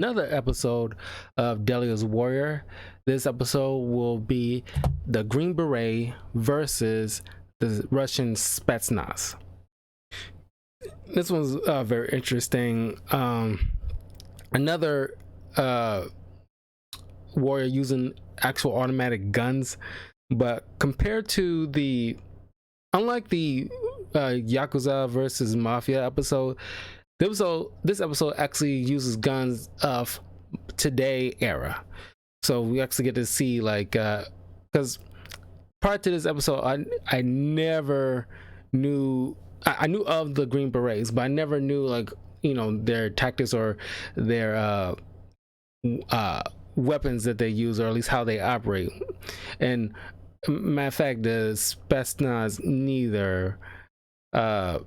another episode of Deadliest Warrior. This episode will be the Green Beret versus the Russian Spetznaz. This one's very interesting. Another warrior using actual automatic guns, but compared to unlike the Yakuza versus Mafia episode, this episode actually uses guns of today era. So we actually get to see because prior to this episode, I never knew. I knew of the Green Berets, but I never knew their tactics or their weapons that they use, or at least how they operate. And matter of fact, the Spetsnaz neither. Matter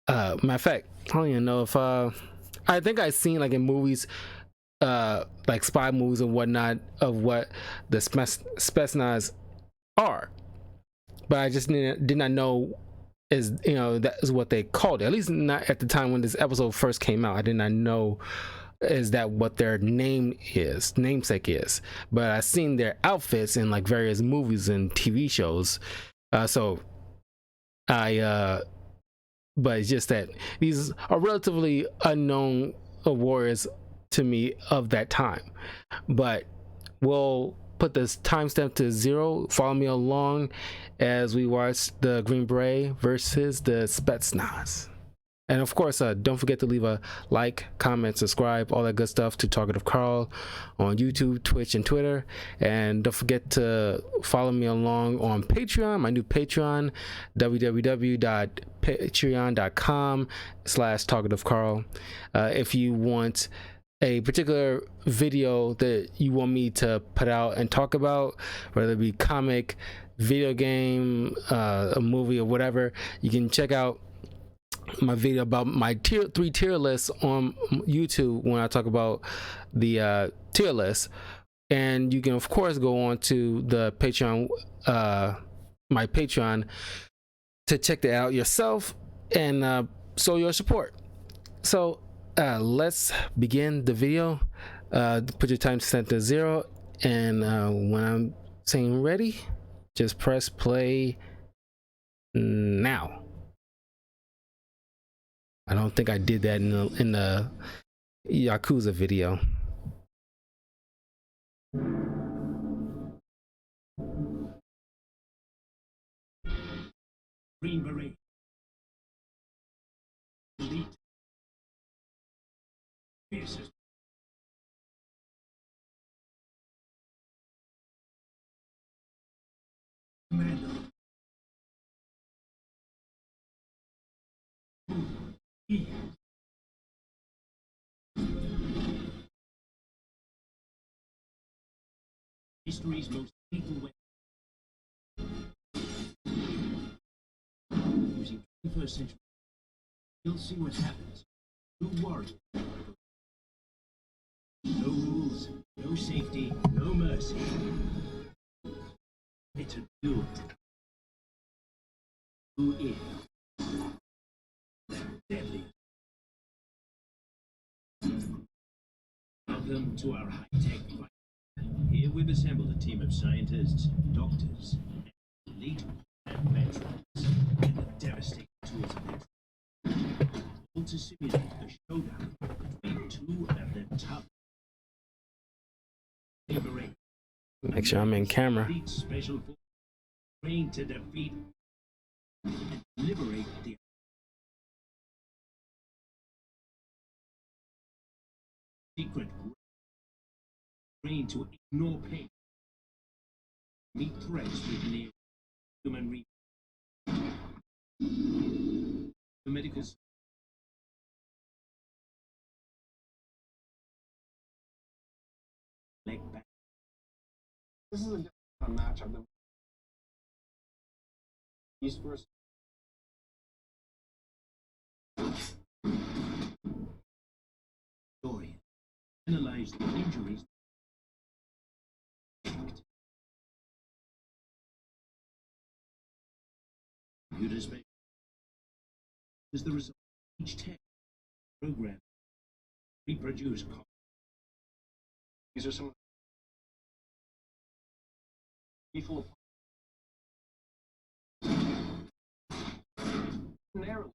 of fact, I don't even know if I think I've seen like in movies, like spy movies and whatnot, of what the Spetsnaz are, but I just did not know that is what they called it. At least not at the time when this episode first came out. I did not know is that what their namesake is. But I've seen their outfits in like various movies and TV shows. So I but it's just that these are relatively unknown warriors to me of that time. But we'll put this timestamp to 0. Follow me along as we watch the Green Beret versus the Spetsnaz. And of course, don't forget to leave a like, comment, subscribe, all that good stuff to Talkative Carl on YouTube, Twitch, and Twitter. And don't forget to follow me along on Patreon, my new Patreon, www.patreon.com/TalkativeCarl. If you want a particular video that you want me to put out and talk about, whether it be comic, video game, a movie, or whatever, you can check out my video about my three tier lists on YouTube when I talk about the tier list. And you can of course go on to the Patreon, my Patreon, to check that out yourself and show your support. So let's begin the video. Put your timestamp to 0, and when I'm saying ready, just press play now. I don't think I did that in the Yakuza video. Green Beret. Elite. Fiercest. Commando. He. History's most lethal weapon. Using 21st century. You'll see what happens. True warrior. No rules, no safety, no mercy. It's a duel. Who is Deadliest? Welcome to our high-tech fight. Here we've assembled a team of scientists, doctors, elite and veterans, and the devastating tools of their all to simulate a showdown between two of the top. Make sure I'm in camera. Special forces trained to defeat and liberate the secret, trained to ignore pain, meet threats with near human reach. The medical leg back. This is a different matchup than East versus. Story. Analyze the injuries. Computer space is the result of each tech program reproduce. These are some lethal narrow.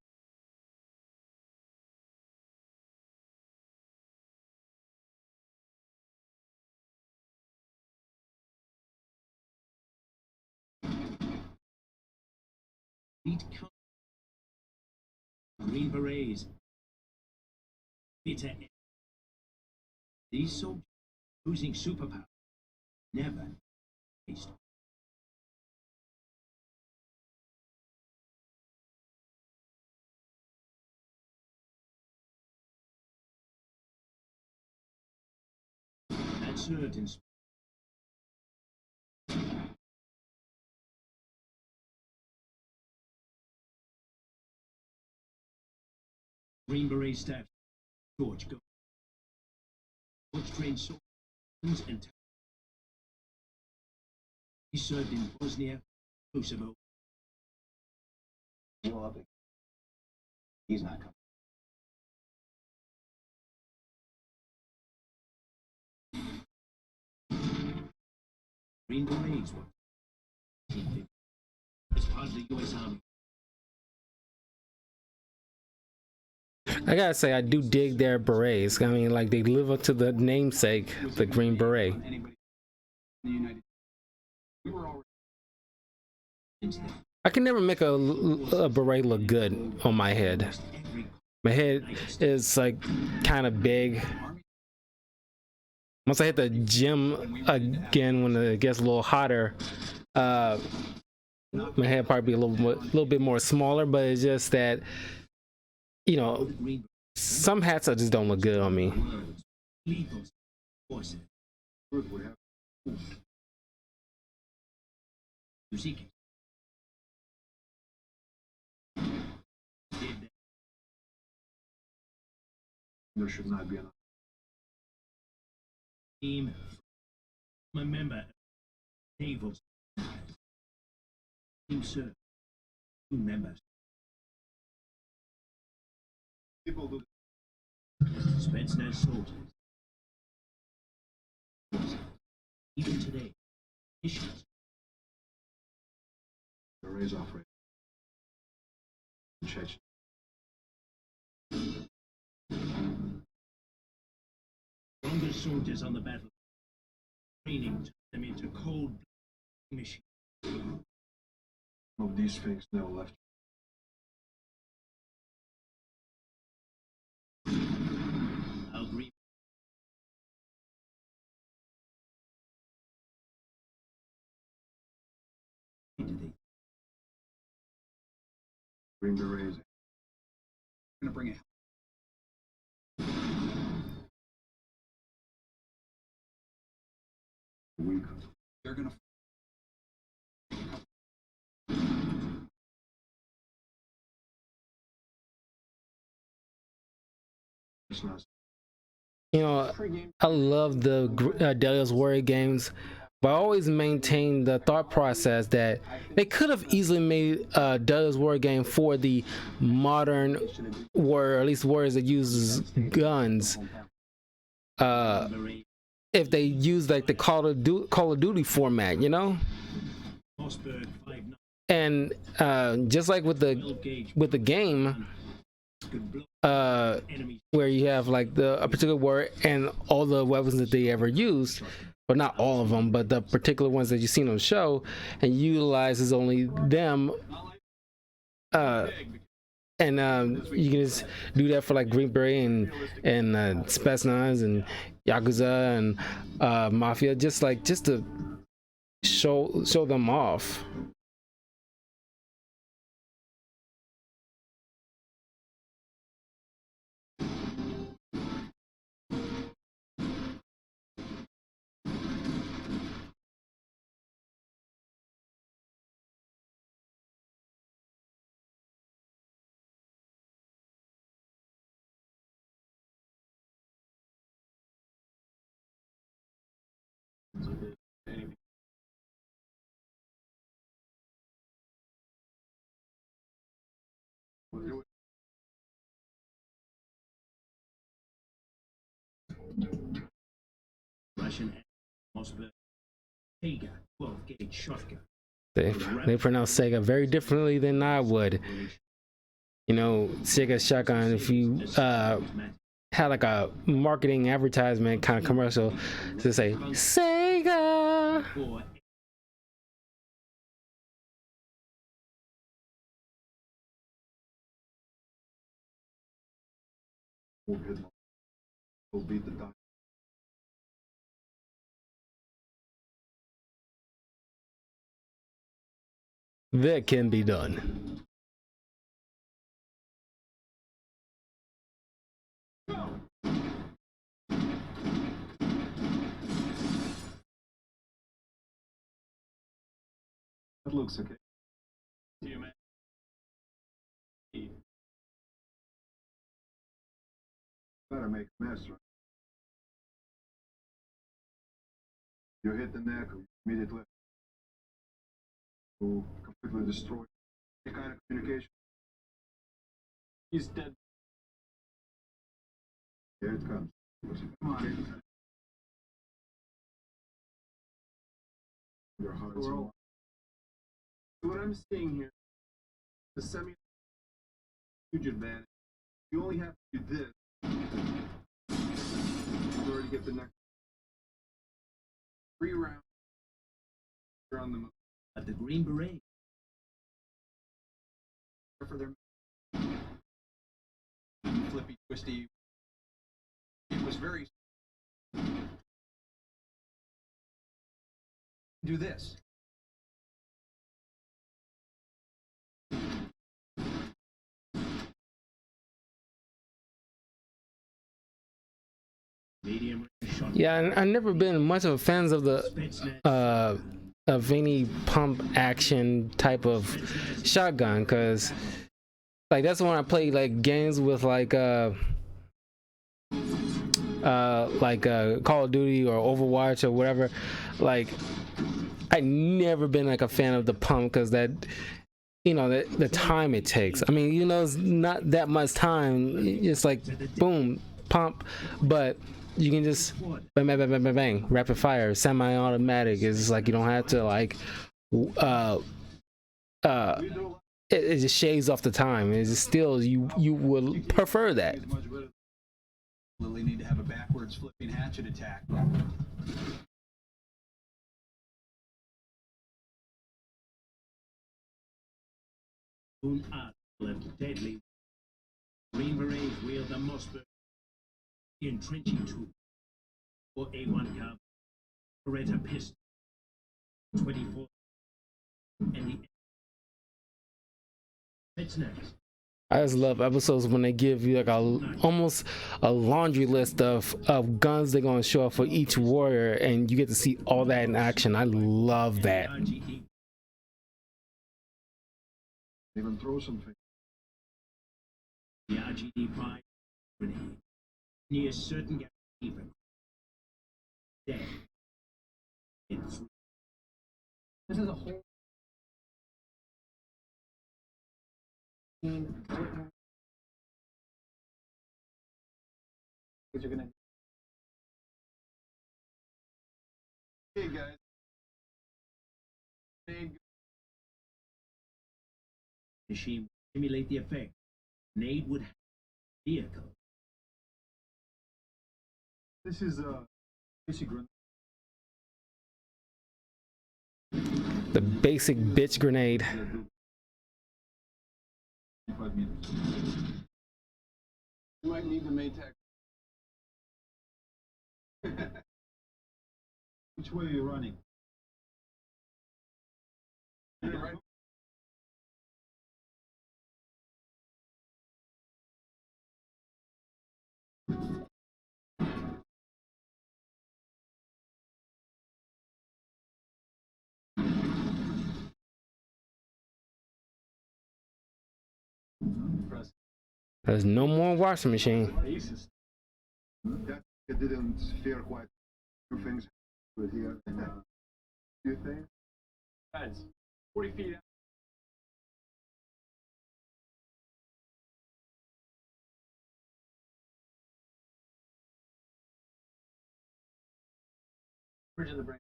Elite Green Berets. Bitter. These soldiers using superpower never faced. That served in Green Beret staff. George go. George trained soldiers and he served in Bosnia, Kosovo. He's not coming. Green Berets were as part of the U.S. Army. I gotta say, I do dig their berets. I mean, like, they live up to the namesake, the Green Beret. Anybody in the United we were already I can never make a beret look good on my head. My head is like kind of big. Once I hit the gym again, when it gets a little hotter, my head probably be a little bit more smaller. But it's just that, you know, some hats just don't look good on me. Lethal forces. Music. there should not be enough. Team. I'm a member of naval. Team sir. 2 members. People do Spetznaz soldiers. Even today, missions. the raise off rate. Chechnya. Strongest soldiers on the battle. Training them into cold machines. Of these things never left. I'll agree. Green Berets. I'm gonna bring it. Week. They're gonna. You know, I love the Deadliest Warrior games, but I always maintain the thought process that they could have easily made a Deadliest Warrior game for the modern warrior, or at least warriors that uses guns. If they use like the Call of Duty format, you know. Mossberg 5-9. And just like with the game, where you have like a particular warrior and all the weapons that they ever used, but not all of them, but the particular ones that you've seen on the show, and utilizes only them. And you can just do that for like Green Beret and Spetznaz and Yakuza and Mafia, just to show them off. Russian Mossberg Sega 12-gauge shotgun. They pronounce Sega very differently than I would. You know, Sega shotgun. If you had like a marketing advertisement kind of commercial to say Sega. Or Will beat the dog. That can be done. That looks okay. see you, man. Better make a mess, right? You hit the neck immediately. To completely destroy any kind of communication. He's dead. Here it comes. Come on. Your heart's Well, what I'm seeing here, the semi huge advantage. You only have to do this in order to get the next 3 rounds around the moon. At the Green Beret. For their flippy, twisty. It was very. Do this. Medium range shotgun. Yeah, and I've never been much of a fans of the Spetznaz. of any pump action type of shotgun, because like that's when I play like games with like Call of Duty or Overwatch or whatever. Like I never been like a fan of the pump, because that, you know, the time it takes. I mean, you know, it's not that much time. It's like boom, pump, but you can just bang, bang, bang, bang, bang, bang, rapid fire, semi-automatic. It's just like you don't have to like it just shaves off the time. It's just still you will prefer that. It's much better. Lily need to have a backwards flipping hatchet attack. Boom out left deadly. Green Berets wield the Mossberg entrenching tool or A1 caliber Beret pistol 24 and the Spetznaz. I just love episodes when they give you like almost a laundry list of guns they're gonna show up for each warrior, and you get to see all that in action. I love that. Even throw something. The RGD-5 grenade near certain even dead in 3. This is a whole. Because you're gonna. Hey guys. Machine would simulate the effect. Nade would have a vehicle. This is a basic grenade. The basic bitch grenade. 5 meters. You might need the Maytag. Which way are you running? Right. There's no more washing machine. That it didn't fare quite two things with here. Do you think? Guys, 40 feet out. in the brain.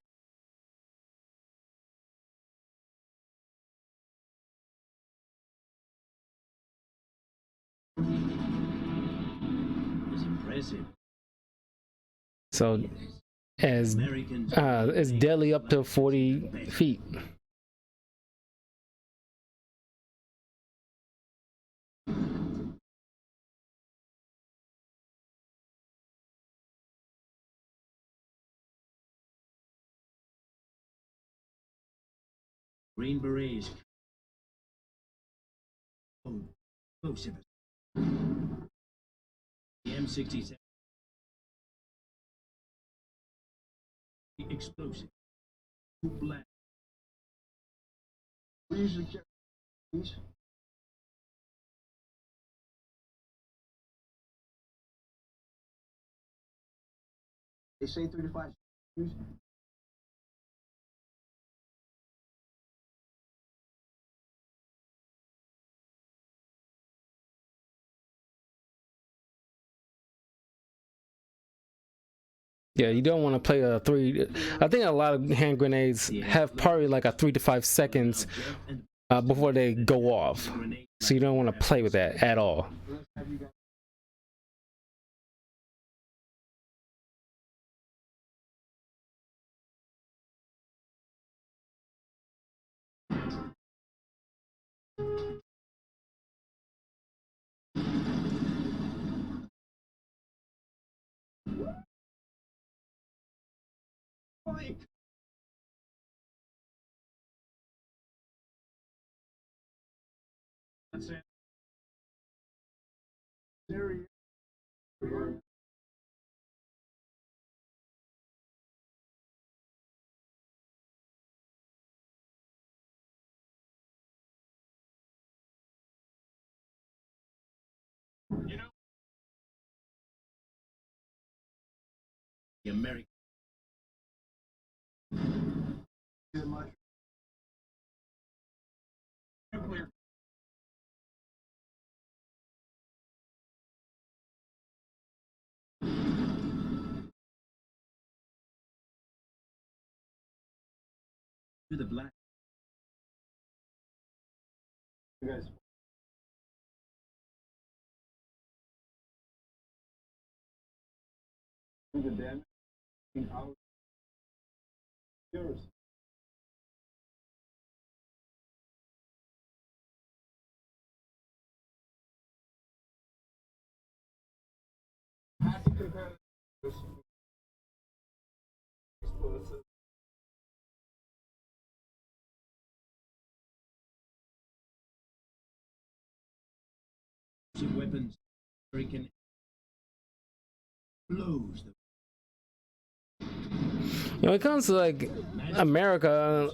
Is impressive. So as Americans it's deadly up to 40 feet. Green Berets. Oh, explosive. The M67. Explosive. Too black. We usually carry these. They say 3 to 5 shoes. Yeah, you don't want to play a 3. I think a lot of hand grenades have probably like a 3 to 5 seconds before they go off. So you don't want to play with that at all. That's it. There he is. You know, The American. nuclear. To the black. You guys. Do the damage in our yours. How do you compare this explosive? Weapons. American blows the When it comes to like America,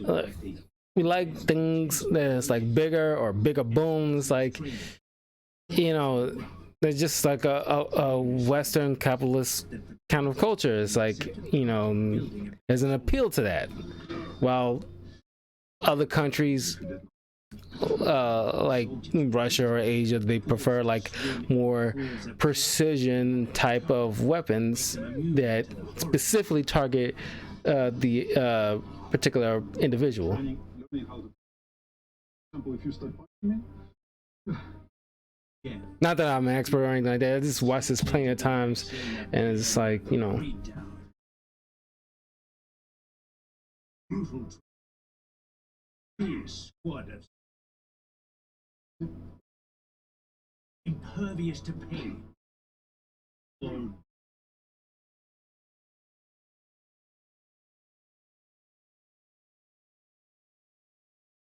we like things that's like bigger or bigger booms. Like, you know, they're just like a Western capitalist kind of culture. It's like, you know, there's an appeal to that. While other countries like Russia or Asia, they prefer like more precision type of weapons that specifically target the particular individual. Learning how to. For example, if you start punching me, yeah. Not that I'm an expert or anything like that. I just watched this plenty of times, and it's like, you know. Brutal. Fierce squad of impervious to pain. Bold.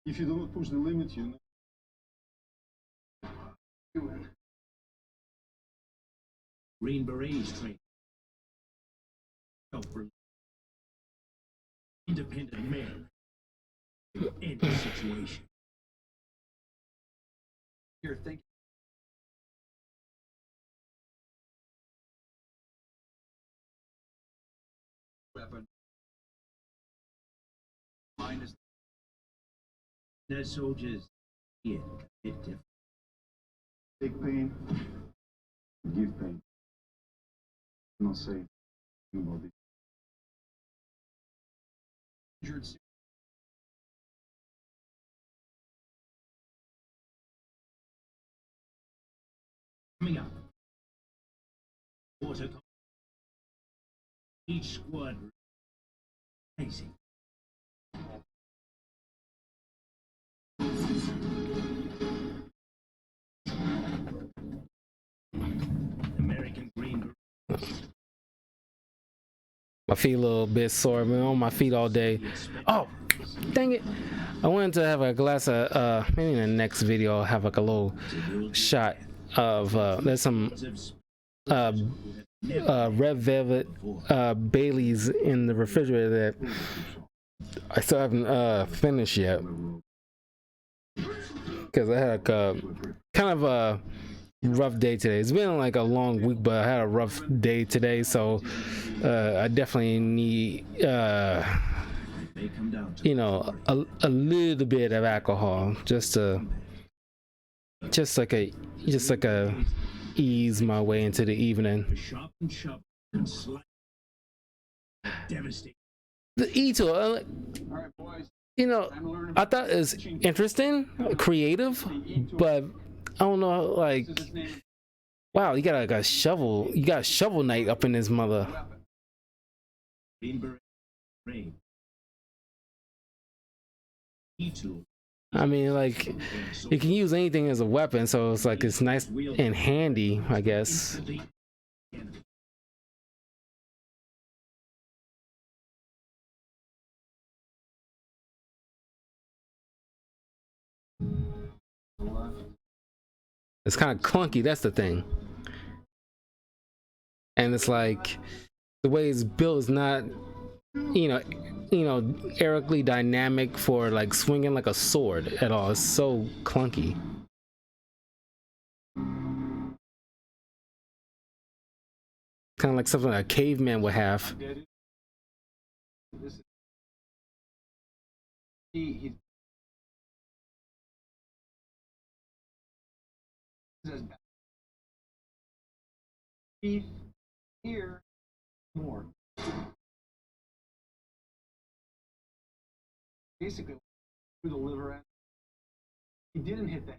if you do not push the limit, you know. Green Berets train. Self-reliant. Independent man. In any situation. Here, think. Weapon. Mine is. Their soldiers here a bit different. Take pain, give pain. Not say anything about it. injured. Coming up. Water. Each squad. Amazing. American Green. My feet a little bit sore. I've been on my feet all day. Oh, dang it. I wanted to have a glass of, maybe in the next video, I'll have like a little shot of, there's some red velvet Baileys in the refrigerator that I still haven't finished yet. Because I had a kind of a rough day today. It's been like a long week, but I had a rough day today, so I definitely need you know, a little bit of alcohol just like a ease my way into the evening. The E-tool, you know, I thought it was interesting, creative, but I don't know, like, wow, you got like a shovel, you got shovel knight up in this mother. I mean, like, you can use anything as a weapon, so it's like it's nice and handy, I guess. It's kind of clunky, that's the thing. And it's like the way it's built is not, you know, aerically dynamic for like swinging like a sword at all. It's so clunky. Kind of like something a caveman would have. He here more. Basically, through the liver end. He didn't hit that.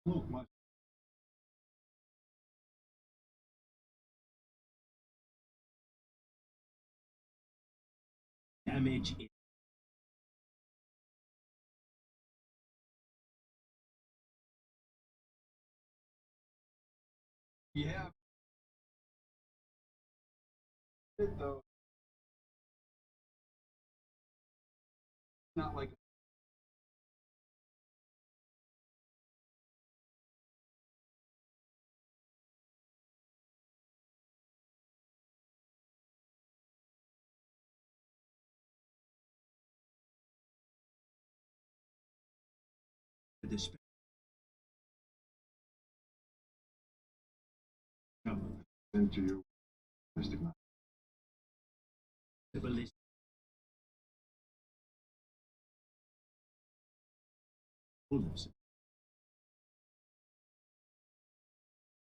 Look, much. Damage. Yeah. It though. Not like. This Into you, Mystic Man. the ballistic.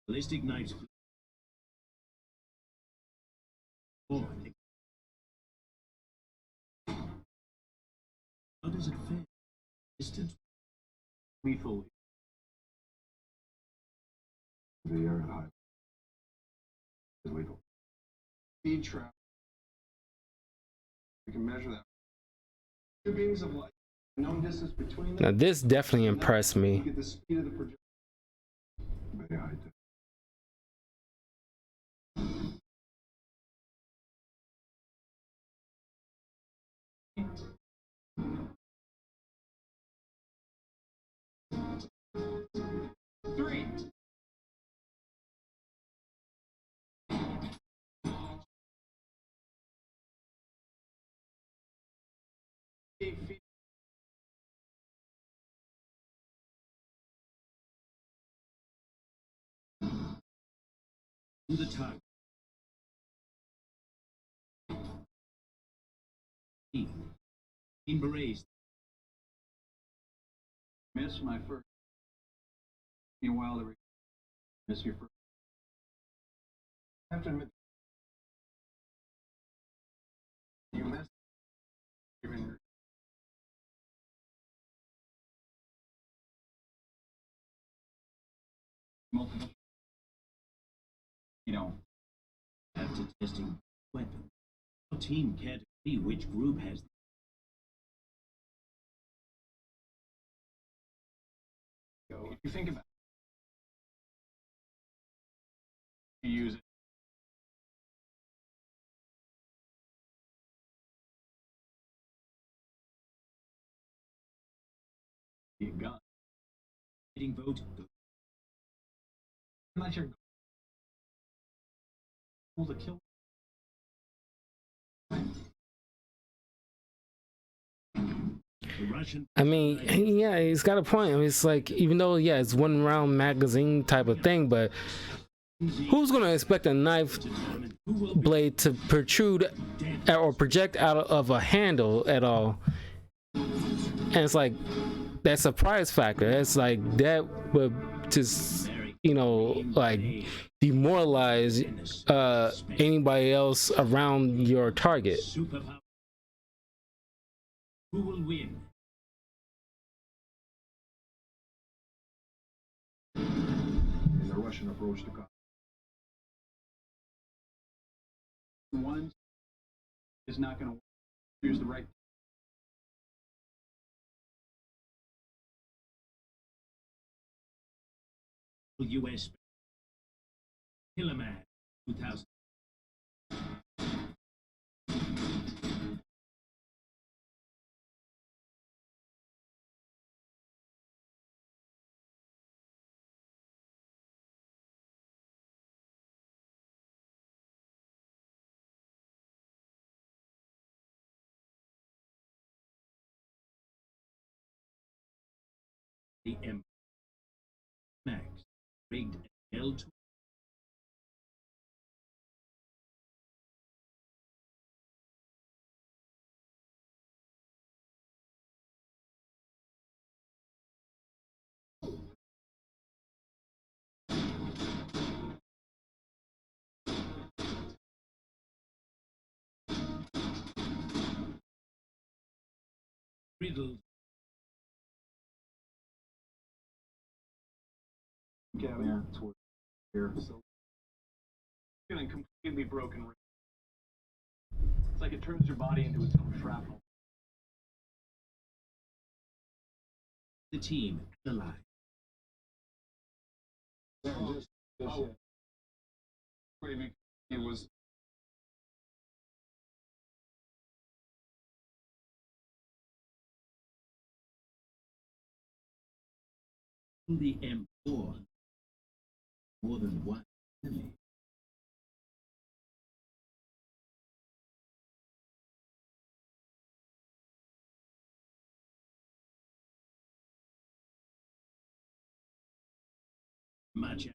Ballistic knives. Oh, how does it fit? Distance. Lethal. The air at high. Is lethal. Speed trap. We can measure that. Two beams of light. Known distance between them. Now this definitely impressed me. Get the speed of the projectile. Very high tech. Three. Feet. To the target. In berets. Miss my first. Meanwhile, miss your first. have to admit, you missed even multiple. You know, After testing weapons, our team can't agree which group has if you think about it, you use it. Be a gun. the vote. Not your goal to kill. The Russian. I mean, yeah, he's got a point. I mean, it's like, even though, yeah, it's one round magazine type of thing, but who's gonna expect a knife blade to protrude or project out of a handle at all? And it's like, that surprise factor. It's like, that would just, like, demoralize anybody else around your target. Superpower. Who will win? In the Russian approach to combat. One is not going to use the right. U.S. Killerman 2000. The M Max rigged L2. Riddled. Yeah, Towards here. so feeling completely broken. It's like it turns your body into its own shrapnel. The team alive. Oh. Maybe it was. The M4. More than one enemy. Much.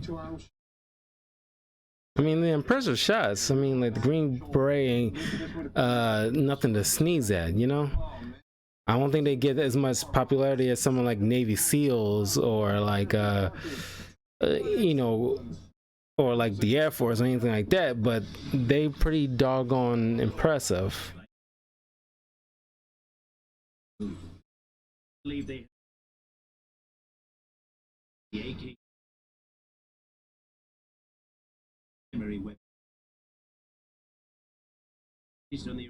Two arms. I mean, the impressive shots. I mean, like, the Green Beret ain't nothing to sneeze at, I don't think they get as much popularity as someone like Navy SEALs or like, or like the Air Force or anything like that, but they pretty doggone impressive. Believe they. The AK. Primary weapon. Based on the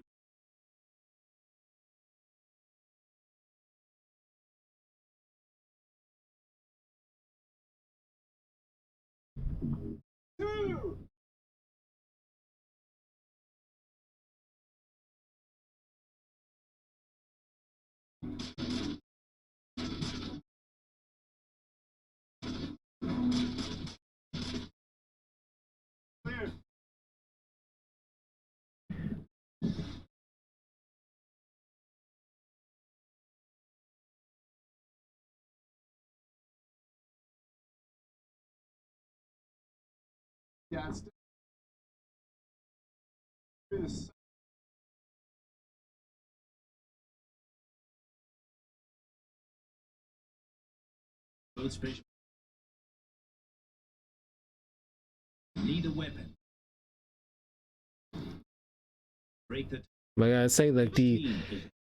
Yeah, it's this. Both special. Need a weapon. Break the. Like I say, like the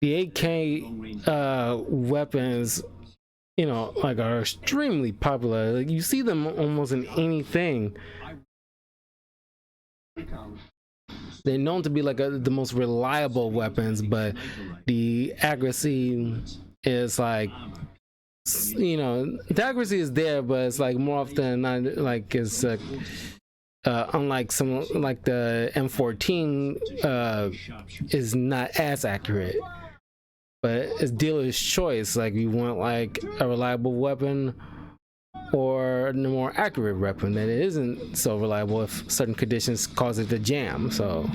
8K weapons, you know, like are extremely popular. Like you see them almost in anything. They're known to be like the most reliable weapons, but the accuracy is like, you know, the accuracy is there, but it's like more often than not, like it's unlike some like the M14 is not as accurate. But it's dealer's choice. Like you want like a reliable weapon or a more accurate weapon that it isn't so reliable if certain conditions cause it to jam. So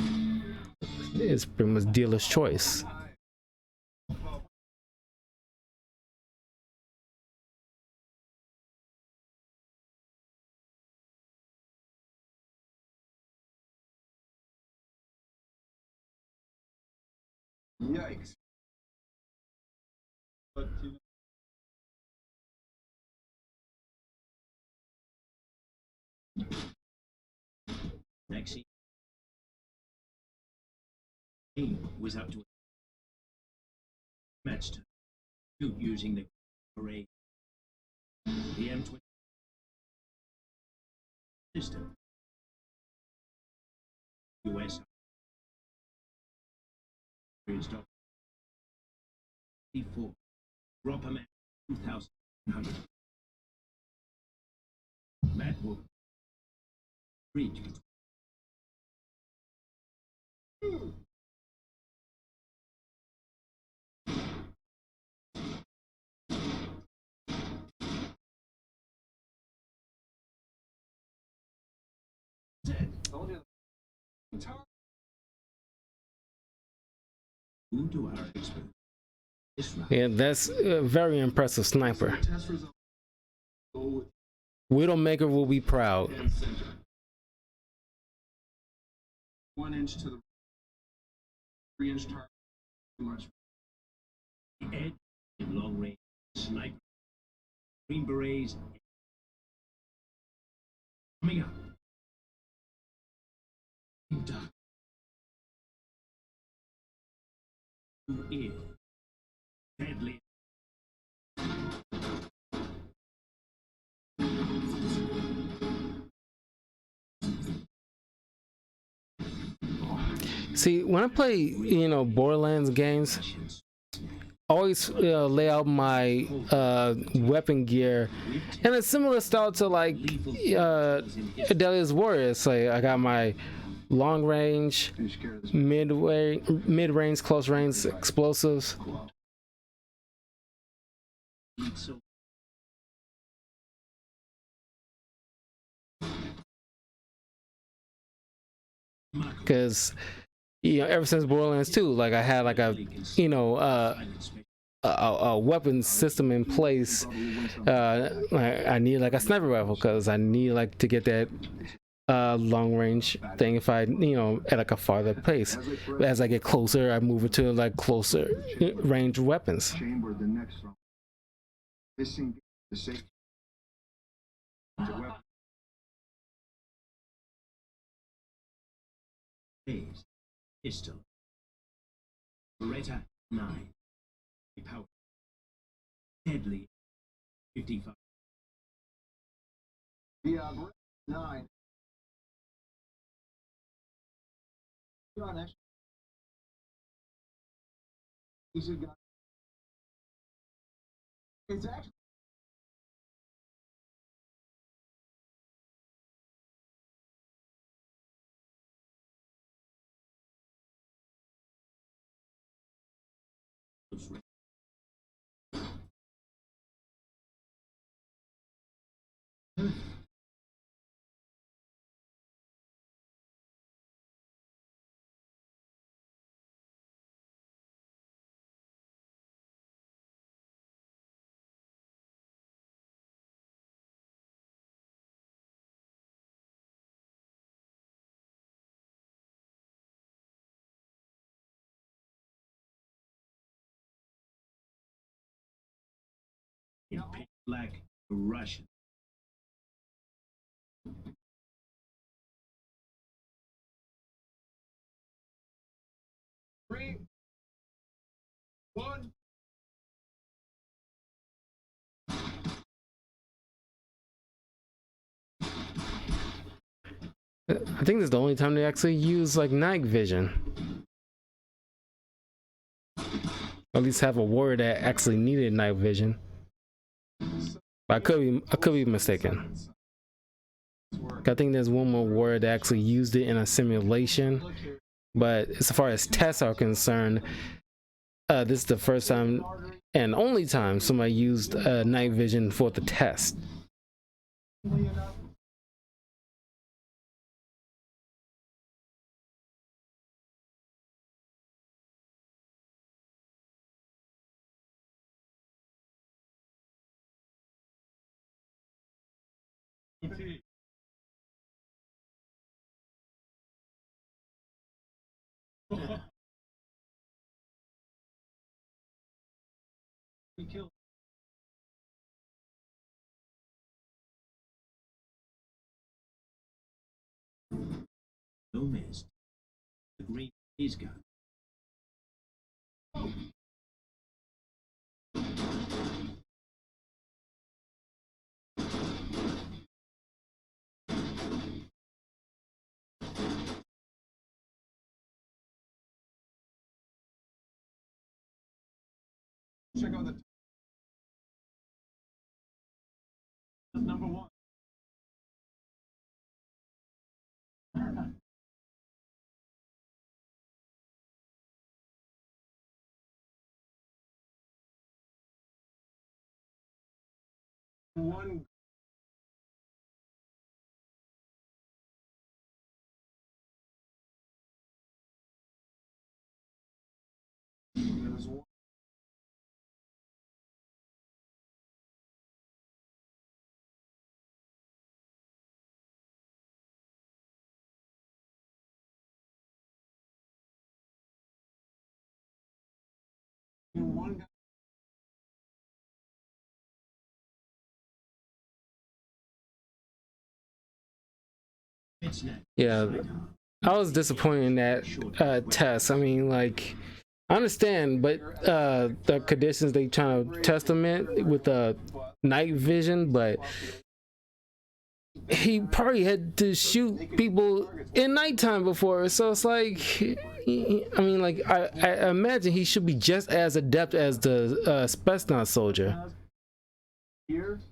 it's pretty much dealer's choice. Yikes. But Next he was up to a match to shoot using the Beret. The M20 system. US installed 4 Roper Man 2100 Matt will reach told you. who to our expert. This round. Yeah, that's a very impressive sniper. Test results. Go with Widowmaker will be proud. dead center. 1 inch to the 3-inch target. Too much. The edge in long range sniper. Green Berets coming up. Dark. Who is deadly? See, when I play, you know, Borderlands games, always lay out my weapon gear in a similar style to like Deadliest Warriors. Like I got my long range, mid range, close range explosives. So Because you know, ever since Borderlands 2, like I had like a, you know, a weapon system in place. I need like a sniper rifle because I need like to get that long range thing if I, you know, at like a farther pace. But as I get closer, I move into like closer range weapons. Chamber the next round. Missing the safety. The weapon. phase. Pistol. Beretta 9. Power. Deadly 55. Yeah, 9. You're on extra. He's a guy. It's actually. in pitch black Russian. Three, one. I think this is the only time they actually use like night vision. At least have a warrior that actually needed night vision. But I could be mistaken. I think there's one more warrior that actually used it in a simulation. But as far as tests are concerned, this is the first time and only time somebody used night vision for the test. We killed. No missed. The green is gone. Check out the number one. One. There's one. One guy. Spetznaz. Yeah, I was disappointed in that test. I mean, like, I understand, but the conditions they trying to test him in with the night vision, but he probably had to shoot people in nighttime before, so it's like, I mean, like, I imagine he should be just as adept as the Spetznaz soldier.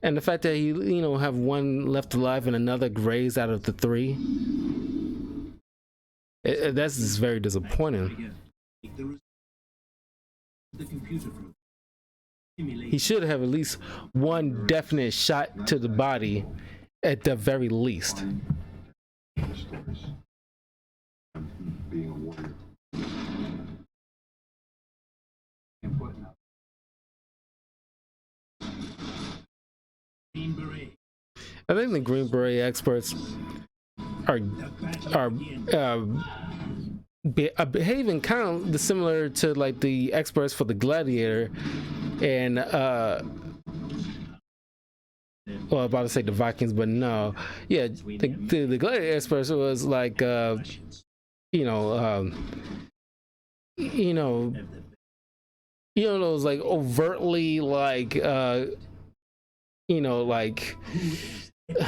And the fact that he, have one left alive and another grazed out of the three, that's just very disappointing. The computer program. He should have at least one definite shot to the body at the very least. Stories. Being a warrior. And putting up. Green Beret. I think the Green Beret experts are behaving kind of similar to like the experts for the Gladiator, and well, about to say the Vikings, but no, yeah, the Gladiator experts was like those like overtly like like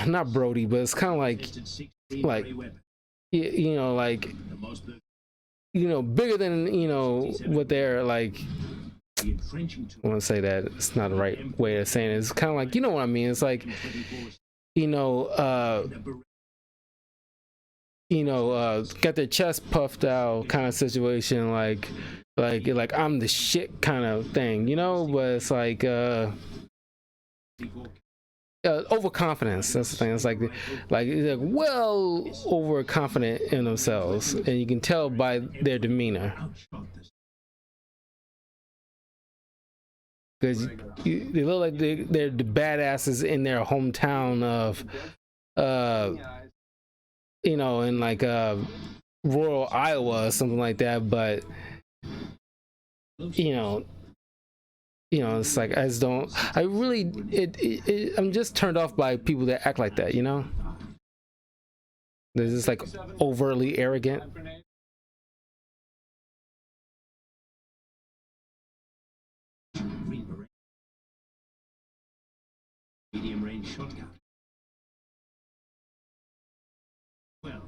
not Brody, but it's kind of like bigger than what they're like. I want to say that it's not the right way of saying it. It's kind of like, what I mean. It's like, got their chest puffed out kind of situation, like I'm the shit kind of thing, but it's like overconfidence. That's the thing. It's like they're well overconfident in themselves, and you can tell by their demeanor. Because they look like they're the badasses in their hometown of, in like rural Iowa or something like that. But You know, it's like I just don't. I really, I'm just turned off by people that act like that. You know, they're just like overtly arrogant. Green Beret. Medium range shotgun. Well,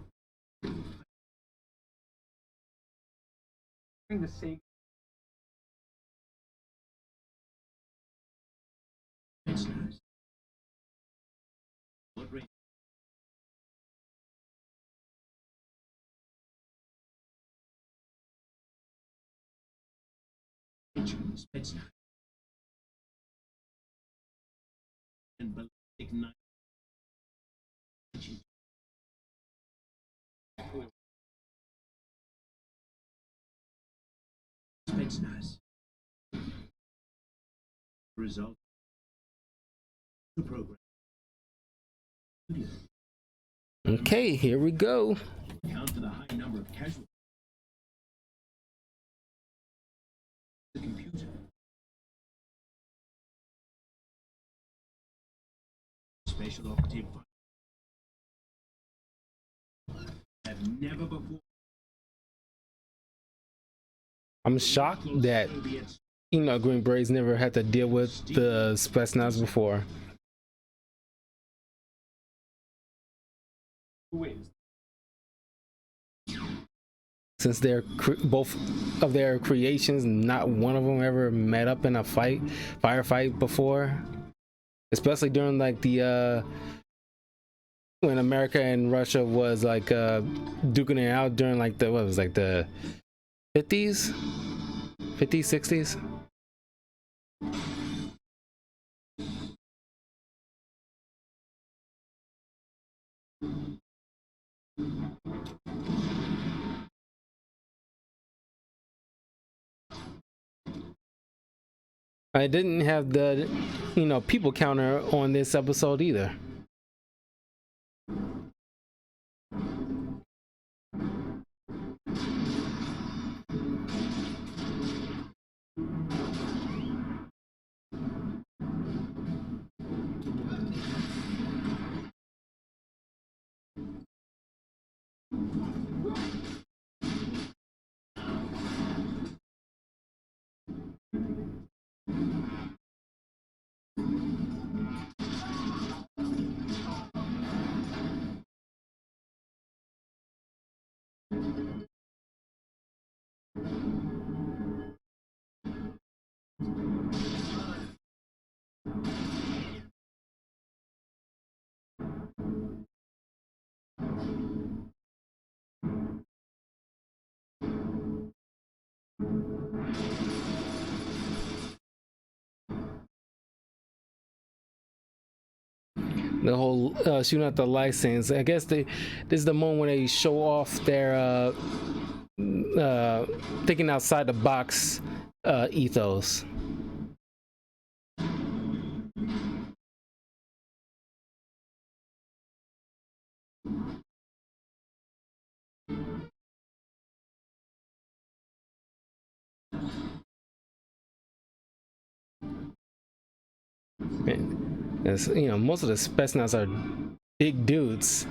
The same. Spetznaz. What range? Spetznaz. And ballistic knife. Spetznaz. Result. The program. Okay, here we go. Account for the high number of casualties. The computer. Special operative. Have never before. I'm shocked that Green Berets never had to deal with the Spetsnaz before. Who wins? Since they're both of their creations, not one of them ever met up in a firefight before. Especially during like the when America and Russia was like duking it out during like the the 50s, 60s. I didn't have the people counter on this episode either. The whole shooting out the license. I guess this is the moment when they show off their thinking outside the box ethos. As most of the Spetsnaz are big dudes.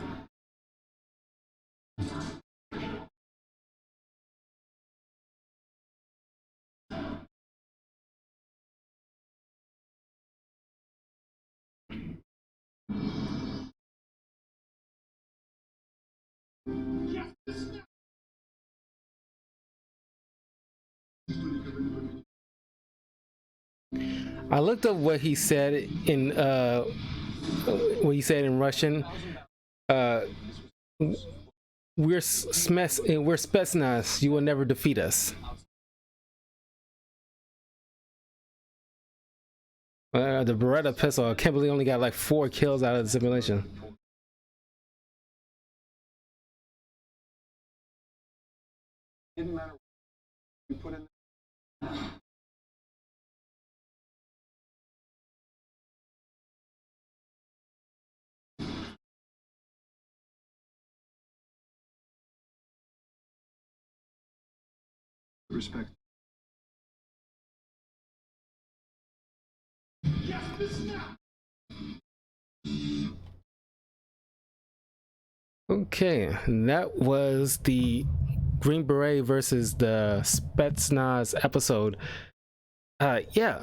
I looked up what he said in Russian. We're Spetsnaz. You will never defeat us. The Beretta pistol. I can't believe only got like 4 kills out of the simulation. Didn't matter what you put in. Respect. Okay, and that was the Green Beret versus the Spetznaz episode. Yeah,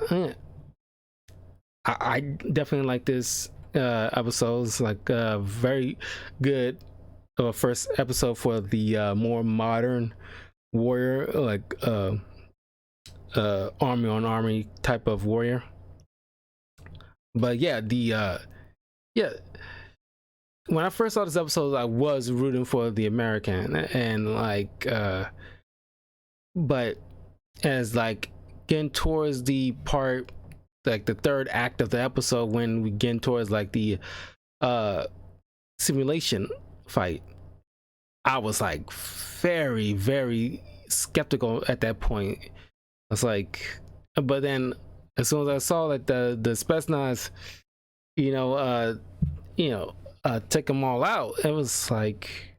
I definitely like this episode. It's like a very good first episode for the more modern warrior, like army on army type of warrior. But yeah, yeah, when I first saw this episode, I was rooting for the American, and like but as like getting towards the part, like the third act of the episode, when we get towards like the uh simulation fight, I was like very, very skeptical at that point. I was like, but then as soon as I saw like the Spetsnaz, you know, take them all out, it was like,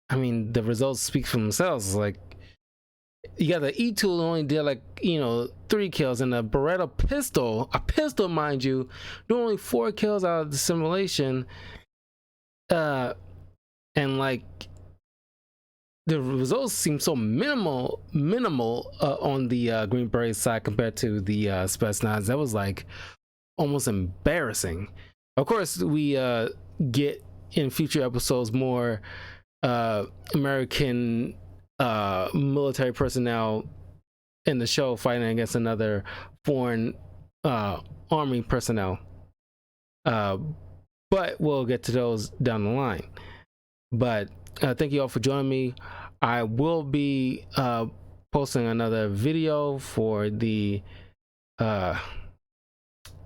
I mean, the results speak for themselves. Like, you got the E-tool only did like 3 kills, and the Beretta pistol, a pistol mind you, doing only 4 kills out of the simulation. And like the results seem so minimal on the Green Beret side compared to the Spetsnaz. That was like almost embarrassing. Of course, we get in future episodes more American military personnel in the show fighting against another foreign army personnel. But we'll get to those down the line. But thank you all for joining me. I will be posting another video for the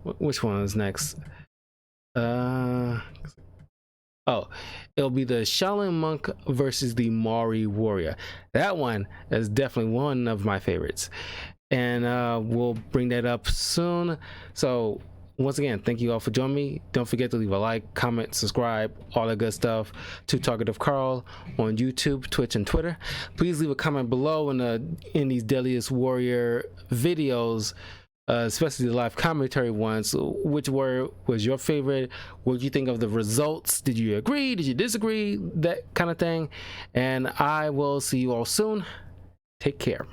which one is next? Oh, it'll be the Shaolin Monk versus the Mari Warrior. That one is definitely one of my favorites, and we'll bring that up soon. So once again, thank you all for joining me. Don't forget to leave a like, comment, subscribe, all that good stuff to Talkative Carl on YouTube, Twitch, and Twitter. Please leave a comment below in these Deadliest Warrior videos, especially the live commentary ones. Which was your favorite? What did you think of the results? Did you agree? Did you disagree? That kind of thing. And I will see you all soon. Take care.